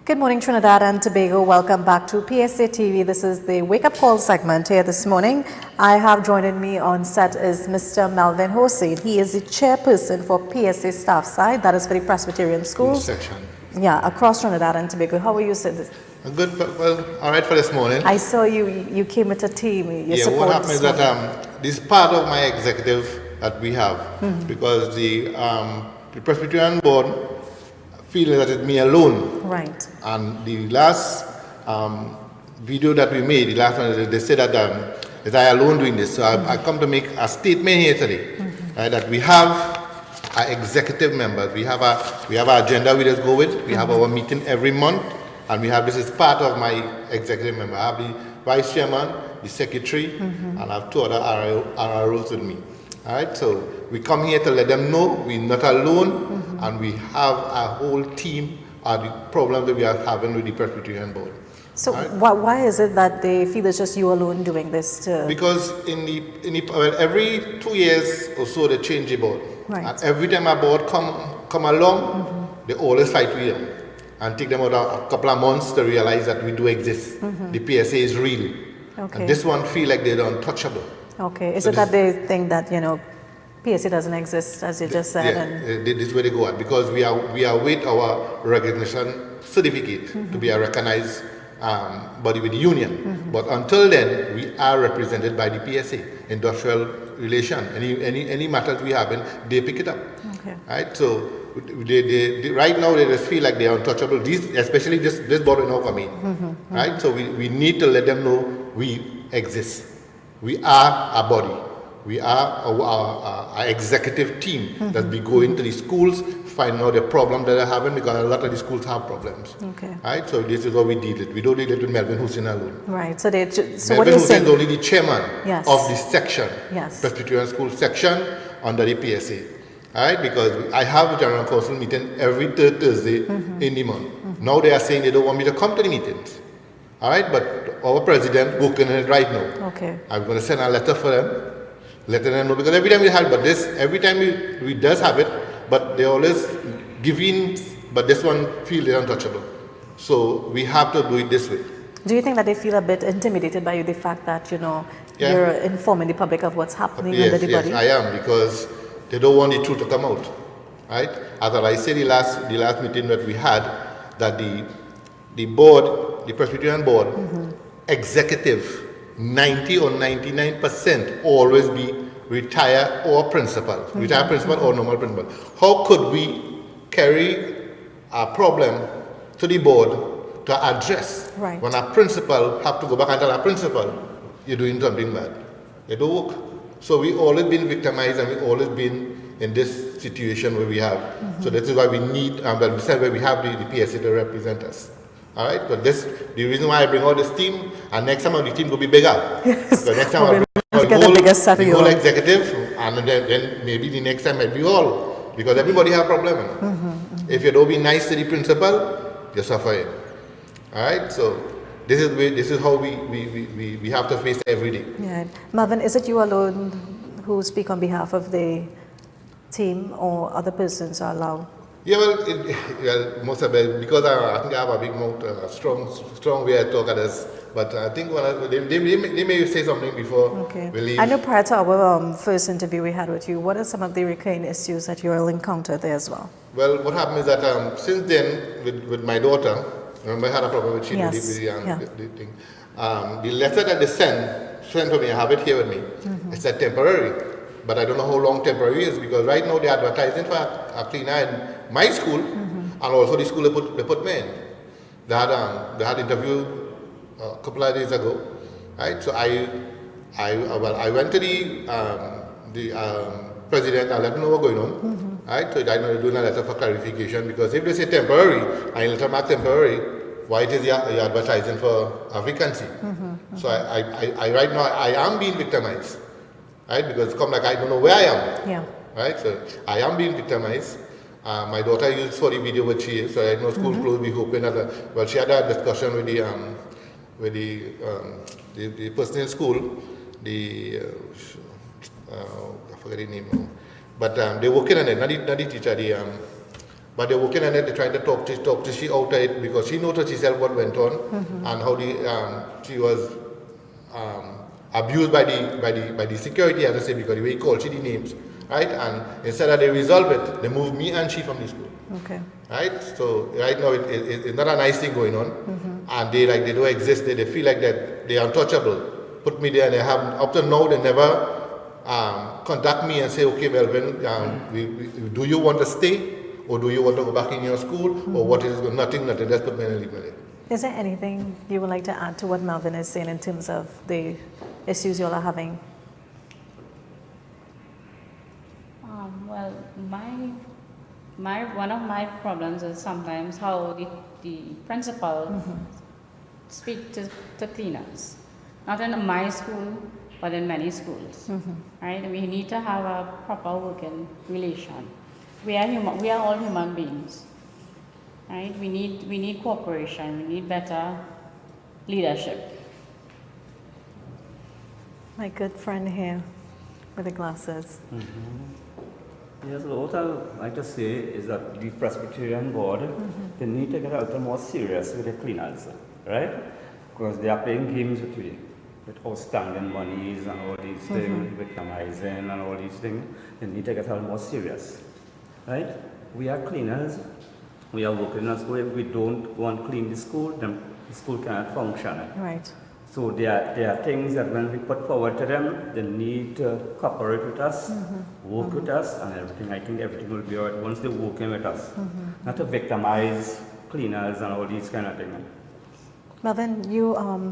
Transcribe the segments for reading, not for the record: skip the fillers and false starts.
Good morning, Trinidad and Tobago. Welcome back to PSA TV. This is the Wake Up Call segment here this morning. I have joining me on set is Mr. Melvin Hosein. He is the chairperson for PSA staff side, that is for the Presbyterian schools. Section. Yeah, across Trinidad and Tobago. How are you, sir? Good, well, all right for this morning. I saw you came with a team. What happened is that this is part of my executive that we have because the Presbyterian board feeling that it's me alone. Right. And the last video that we made, the last one, they said that it's I alone doing this. So I come to make a statement here today that we have our executive members. We have our agenda we just go with. We have our meeting every month, and we have this is part of my executive member. I have the vice chairman, the secretary, and I have two other RROs with me. All right, so we come here to let them know we're not alone, and we have a whole team of the problems that we are having with the Presbyterian board. So why is it that they feel it's just you alone doing this? Because every 2 years or so they change the board, and every time a board come along, they always fight with them and take them out a couple of months to realize that we do exist. The PSA is real, and this one feel like they're untouchable. Okay, is it that they think that PSA doesn't exist, as you just said? Yeah, this is where they go at, because we are with our recognition certificate to be a recognized body with the union. But until then, we are represented by the PSA, industrial relation. Any matters we have, and they pick it up. Okay. Right? So they right now they just feel like they are untouchable. Especially this board will now come in. Right? So we need to let them know we exist. We are a body. We are our executive team that be going to the schools, finding out the problem that they're having, because a lot of the schools have problems. Okay. Right? So this is what we deal with. We don't deal with Melvin Hosein alone. Right. So Melvin Hosein is only the chairman of the section, Presbyterian School section under the PSA. All right? Because I have a general council meeting every third Thursday in the month. Now they are saying they don't want me to come to the meetings. All right? But our president working on it right now. Okay. I'm going to send a letter for them. Letting them know, because every time we have, every time we does have it, but they always give in, but this one feel they're untouchable. So we have to do it this way. Do you think that they feel a bit intimidated by you, the fact that, you're informing the public of what's happening under the body? Yes, I am, because they don't want the truth to come out, right? As I said the last meeting that we had, that the board, the Presbyterian board, executive, 90 or 99% always be retired or principal, retired principal or normal principal. How could we carry a problem to the board to address when a principal have to go back and tell a principal you're doing something bad? It don't work. So we always been victimized, and we always been in this situation where we have. So this is why we need, where we have the PSA to represent us. All right, but the reason why I bring out this team, and next time the team will be bigger. Yes. So next time I'll bring the whole executive, and then maybe the next time might be all, because everybody have a problem. If you don't be nice to the principal, you're suffering. All right, so this is how we have to face every day. Yeah, Melvin, is it you alone who speak on behalf of the team, or other persons are allowed? Yeah, well, most of it, because I think I have a big mouth, strong way I talk at this. But I think they may say something before we leave. I know prior to our first interview we had with you, what are some of the recurring issues that you will encounter there as well? Well, what happened is that since then, with my daughter, remember I had a problem with the thing. The letter that they sent to me, I have it here with me. It said temporary. But I don't know how long temporary is, because right now they're advertising for a cleaner in my school, and also the school they put me in. They had interview a couple of days ago, right? So I went to the president and let him know what's going on, right? So I know they're doing a letter for clarification, because if they say temporary and letter mark temporary, why it is you're advertising for a vacancy? So I right now I am being victimized. Right, because it's come like I don't know where I am. Yeah. Right, so I am being victimized. My daughter used for the video what she is, so I know school closed. We hoping that she had a discussion with the person in school, I forget the name now, but they're working on it. Not the teacher, But they're working on it, they're trying to talk to she out of it because she noticed herself what went on and how she was abused by the security, as I say, because the way he called she the names, right? And instead of they resolve it, they move me and she from the school. Okay. Right? So right now it's not a nice thing going on, and they don't exist. They feel like that they are untouchable. Put me there, and they have up to now they never contact me and say, okay, Melvin, do you want to stay? Or do you want to go back in your school? Or what is good? Nothing, just put me and leave me there. Is there anything you would like to add to what Melvin is saying in terms of the issues you all are having? Well, one of my problems is sometimes how the principal speak to cleaners. Not in my school, but in many schools. Right? We need to have a proper working relation. We are all human beings, right? We need cooperation. We need better leadership. My good friend here with the glasses. Yes, what I would like to say is that the Presbyterian board, they need to get a little more serious with the cleaners, right? Because they are playing games with outstanding monies and all these things, victimizing and all these things. They need to get a little more serious. Right? We are cleaners. We are working in a school. If we don't go and clean the school, then the school cannot function. Right. So there are things that when we put forward to them, they need to cooperate with us, work with us, and everything. I think everything will be all right once they work in with us. Not to victimize cleaners and all these kind of things. Melvin,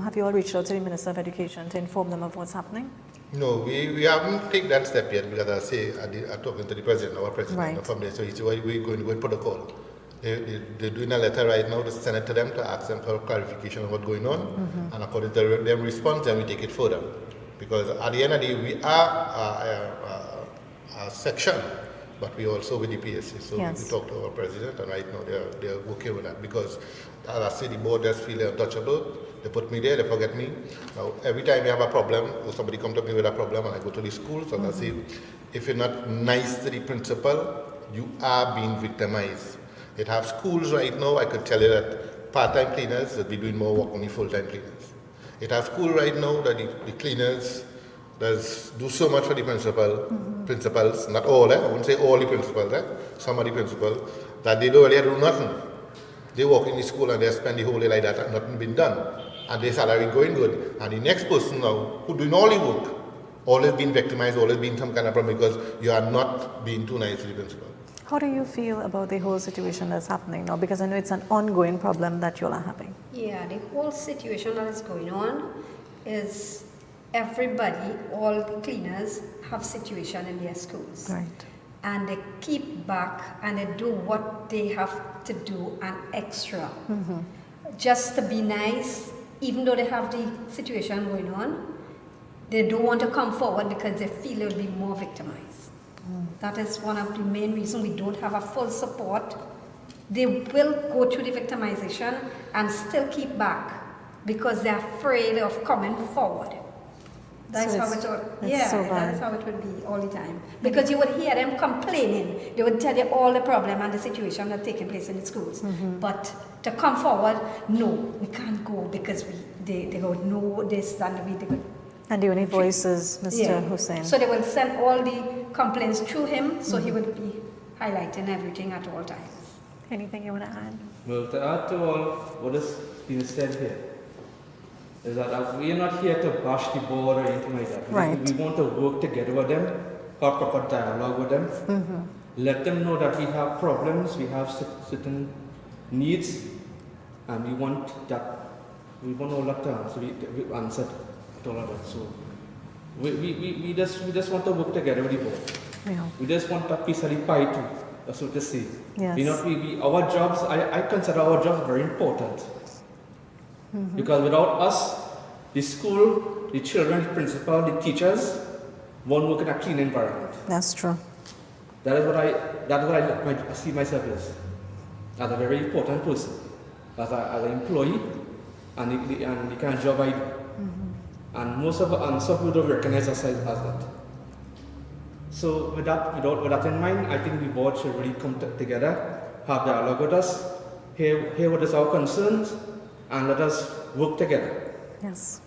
have you all reached out to the Minister of Education to inform them of what's happening? No, we haven't taken that step yet because I say I'm talking to the president, our president, Right. from there. So he said, well, we're going to go and protocol. They're doing a letter right now to send it to them to ask them for clarification on what's going on. And according to their response, then we take it further. Because at the end of the day, we are a section, but we also with the PSA. So Yes. we talk to our president, and right now they're okay with that. Because as I say, the board does feel they're untouchable. They put me there, they forget me. Now, every time we have a problem, or somebody comes to me with a problem, and I go to the school, so I say, if you're not nice to the principal, you are being victimized. It have schools right now, I could tell you that part-time cleaners will be doing more work than the full-time cleaners. It has school right now that the cleaners do so much for the principals, not all, I wouldn't say all the principals, some of the principals, that they don't really do nothing. They work in the school and they spend the whole day like that and nothing been done. And their salary going good. And the next person now, who doing all the work, always being victimized, always being some kind of problem because you are not being too nice to the principal. How do you feel about the whole situation that's happening now? Because I know it's an ongoing problem that you all are having. Yeah, the whole situation that is going on is everybody, all the cleaners have situation in their schools. Right. And they keep back and they do what they have to do and extra. Just to be nice, even though they have the situation going on, they don't want to come forward because they feel they'll be more victimized. That is one of the main reasons we don't have a full support. They will go through the victimization and still keep back because they're afraid of coming forward. That's So how it's- it will. it's Yeah, so bad. that is how it would be all the time. Because you would hear them complaining. They would tell you all the problem and the situation that's taking place in the schools. But to come forward, no, we can't go because they go no this and they go. And the only voice is Mr. Hosein. So they will send all the complaints through him, so he would be highlighting everything at all times. Anything you want to add? Well, to add to all what has been said here, is that we are not here to bash the board or anything like that. Right. We want to work together with them, have proper dialogue with them, let them know that we have problems, we have certain needs, and we want all that to answer, we answered to all of that. So we just want to work together with the board. Yeah. We just want a piece of the pie too, that's what to say. Yes. Our jobs, I consider our jobs very important. Because without us, the school, the children, the principal, the teachers won't work in a clean environment. That's true. That is what I see myself as a very important person, as an employee, and the kind of job I do. And some people don't recognize us as that. So with that in mind, I think the board should really come together have dialogue with us, hear what is our concerns, and let us work together. Yes.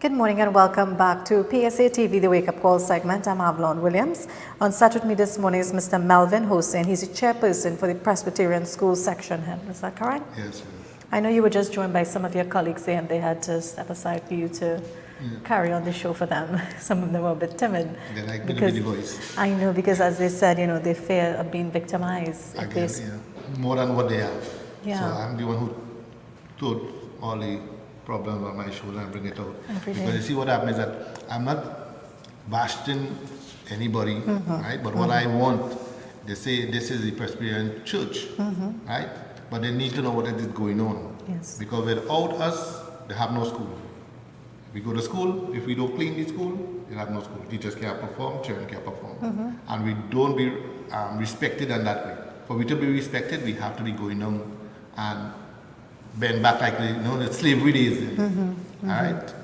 Good morning and welcome back to PSA TV, the Wake Up Call segment. I'm Avalon Williams. On set with me this morning is Mr. Melvin Hosein. He's the chairperson for the Presbyterian School Section Head. Is that correct? Yes, ma'am. I know you were just joined by some of your colleagues there and they had to step aside for you to carry on the show for them. Some of them were a bit timid. They like me to be the voice. I know, because as they said, you know, they fear of being victimized. If Again, they more than what they have. Yeah. So I'm the one who told all the problems on my shoulder and bring it out. Every day. Because you see what happens is that I'm not bashing anybody, right? But what I want, they say this is the Presbyterian church, right? But they need to know what is going on. Yes. Because without us, they have no school. We go to school, if we don't clean the school, they have no school. Teachers can't perform, children can't perform. And we don't be respected in that way. For we to be respected, we have to be going on and bend back like the slavery days. All right?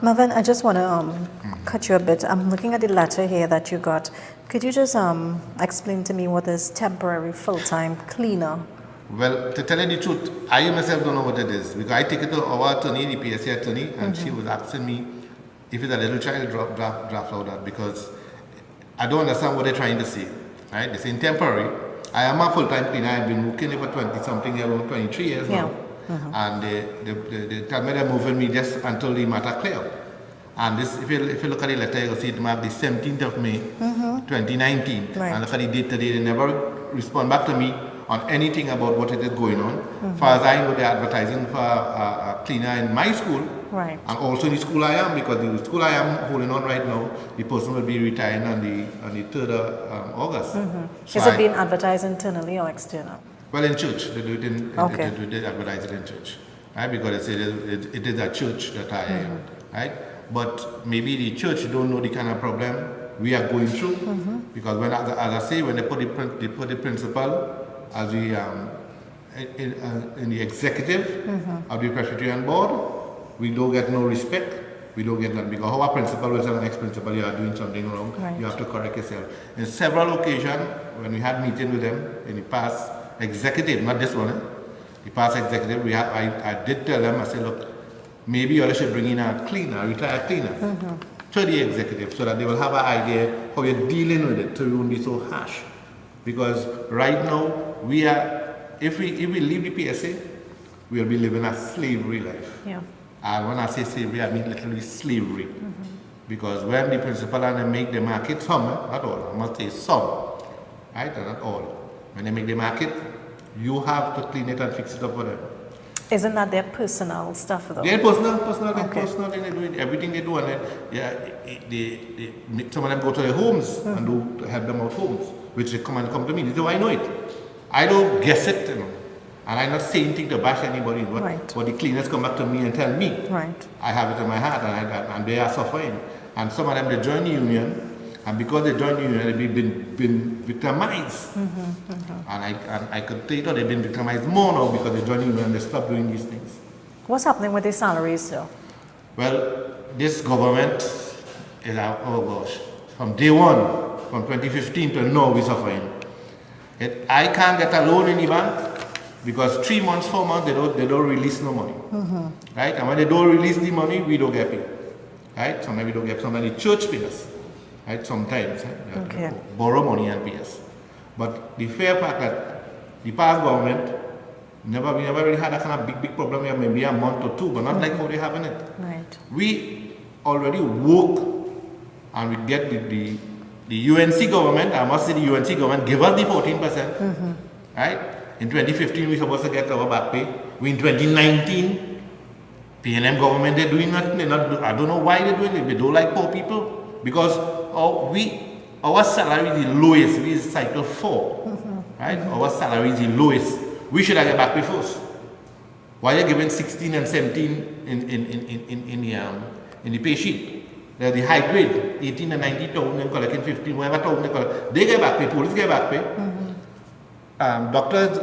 Melvin, I just want to cut you a bit. I'm looking at the letter here that you got. Could you just explain to me what is temporary full-time cleaner? Well, to tell you the truth, I myself don't know what it is. Because I take it to our attorney, the PSA attorney, and she was asking me if it's a little child draft out that, because I don't understand what they're trying to say. Right? They're saying temporary. I am a full-time cleaner. I've been working here for 20-something years, around 23 years now. And they tell me they're moving me just until the matter clear up. And this, if you look at the letter, you'll see it marked the 17th of May, 2019. Right. And look at the date today, they never respond back to me on anything about what it is going on. As far as I know, they're advertising for a cleaner in my school. Right. And also in the school I am, because the school I am holding on right now, the person will be retiring on the 3rd of August. So Is it being advertised internally or external? well, in church. They do it in, Okay. they advertise it in church. Right? Because it is a church that I am. Right? But maybe the church don't know the kind of problem we are going through. Because when, as I say, when they put the principal as the in the executive of the Presbyterian board, we don't get no respect. We don't get that, because our principal will tell the next principal, you are doing something wrong. Right. You have to correct yourself. In several occasions, when we had meeting with them in the past executive, not this one, the past executive, I did tell them, I said, look, maybe you all should bring in a cleaner, a retired cleaner, to the executive, so that they will have an idea how you're dealing with it, so you won't be so harsh. Because right now, we are, if we leave the PSA, we will be living a slavery life. Yeah. And when I say slavery, I mean literally slavery. Because when the principal and they make the market, some, not all, I must say some, right, and not all. When they make the market, you have to clean it and fix it up for them. Isn't that their personal stuff though? They're personal Okay. thing, they do everything they do, and then, some of them go to their homes and do to help them out homes, which they come to me. They say, I know it. I don't guess it, you know. And I'm not saying anything to bash anybody, but, Right. but the cleaners come back to me and tell me. Right. I have it in my heart, and they are suffering. And some of them, they join the union, and because they join the union, they've been victimized. And I could tell you they've been victimized more now because they join the union and they stop doing these things. What's happening with their salaries though? Well, this government is our, oh gosh, from day one, from 2015 to now, we're suffering. I can't get a loan in the bank because 3 months, 4 months, they don't release no money. Right? And when they don't release the money, we don't get paid. Right? Sometimes we don't get, sometimes the church pays us. Right? Sometimes. Right? Okay. Borrow money and pay us. But the fair part that the past government, we never really had that kind of big problem here, maybe a month or two, but not like how they're having it. Right. We already work and we get the UNC government, I must say the UNC government give us the 14%. Right? In 2015, we're supposed to get our back pay. We in 2019, PNM government, they're doing nothing. I don't know why they're doing it. They don't like poor people. Because our salary is the lowest. We is cycle 4. Right? Our salary is the lowest. We should have get back pay first. Why are you giving 16 and 17 in the pay sheet? They're the high grade, 18 and 19,000 and collecting 15, whatever thousand they collect. They get back pay, police get back pay. Doctors,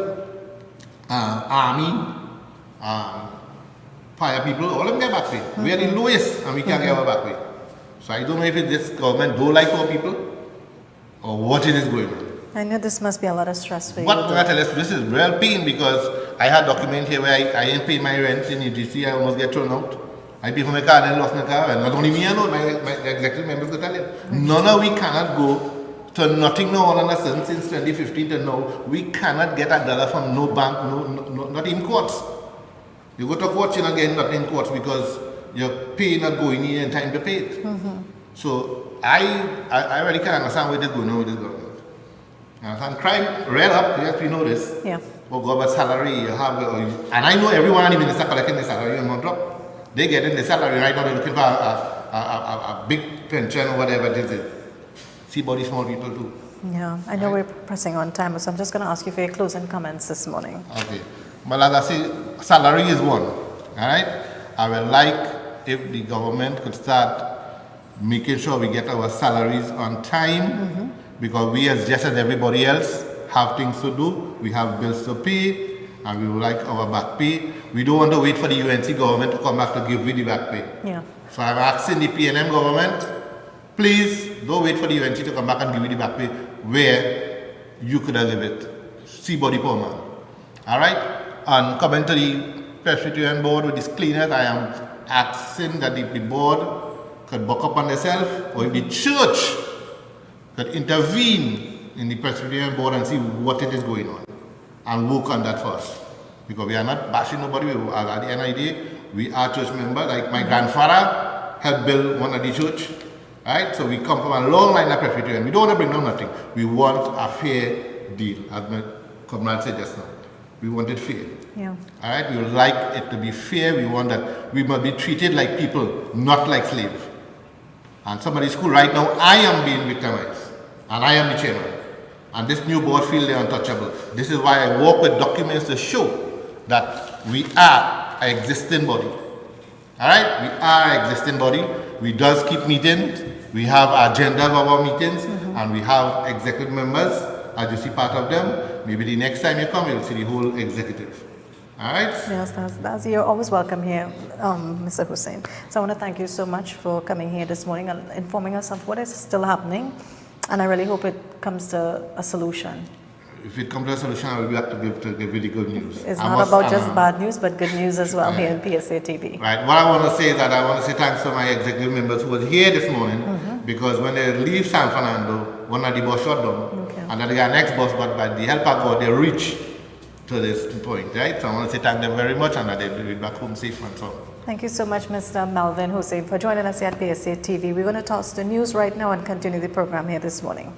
army, fire people, all of them get back pay. We are the lowest and we can't get our back pay. So I don't know if it's this government don't like our people or what it is going on. I know this must be a lot of stress for you. But I tell you, this is real pain because I had document here where I ain't pay my rent in UGC, I almost get thrown out. I pay for my car and I lost my car, and not only me alone, my executive members could tell you. None of we cannot go to nothing now all of a sudden since 2015 to now. We cannot get $1 from no bank, not in courts. You go to court, you're not getting nothing in courts because your pay not going in time to pay it. So I really can't understand where this going on with this government. And crime red up, yes, we know this. Yeah. Oh God, but salary you have, and I know everyone in the minister collecting the salary in month drop. They getting the salary right now. They're looking for a big pension or whatever it is. See about the small people too. Yeah, I know we're pressing on time, so I'm just going to ask you for your closing comments this morning. Okay. But like I say, salary is one. All right. I would like if the government could start making sure we get our salaries on time, because we, just as everybody else, have things to do. We have bills to pay, and we would like our back pay. We don't want to wait for the UNC government to come back to give me the back pay. Yeah. So I'm asking the PNM government, please don't wait for the UNC to come back and give you the back pay where you could have lived it. See body poor man. All right? And coming to the Presbyterian board with these cleaners, I am asking that the board could buck up on themselves, or if the church could intervene in the Presbyterian board and see what it is going on and work on that first. Because we are not bashing nobody. At the end of the day, we are church members. Like my grandfather helped build one of the church. Right? So we come from a long line of Presbyterian. We don't want to bring down nothing. We want a fair deal, as my comrade said just now. We want it fair. Yeah. All right? We would like it to be fair. We want that we must be treated like people, not like slaves. And some of the school right now, I am being victimized. And I am the chairman. And this new board feel they're untouchable. This is why I work with documents to show that we are an existing body. All right? We are an existing body. We does keep meetings. We have agendas of our meetings. And we have executive members. As you see part of them, maybe the next time you come, you'll see the whole executive. All right? Yes, you're always welcome here, Mr. Hosein. So I want to thank you so much for coming here this morning and informing us of what is still happening. And I really hope it comes to a solution. If it comes to a solution, I will be back to give really good news. It's not about just bad news, but good news as well here in PSA TV. Right. What I want to say is that I want to say thanks to my executive members who was here this morning, because when they leave San Fernando, one of the bus shut down, and then they got next bus, but by the help of God, they reach to this point, right? So I want to say thank them very much, and that they'll be back home safe and so on. Thank you so much, Mr. Melvin Hosein, for joining us here at PSA TV. We're going to toss the news right now and continue the program here this morning.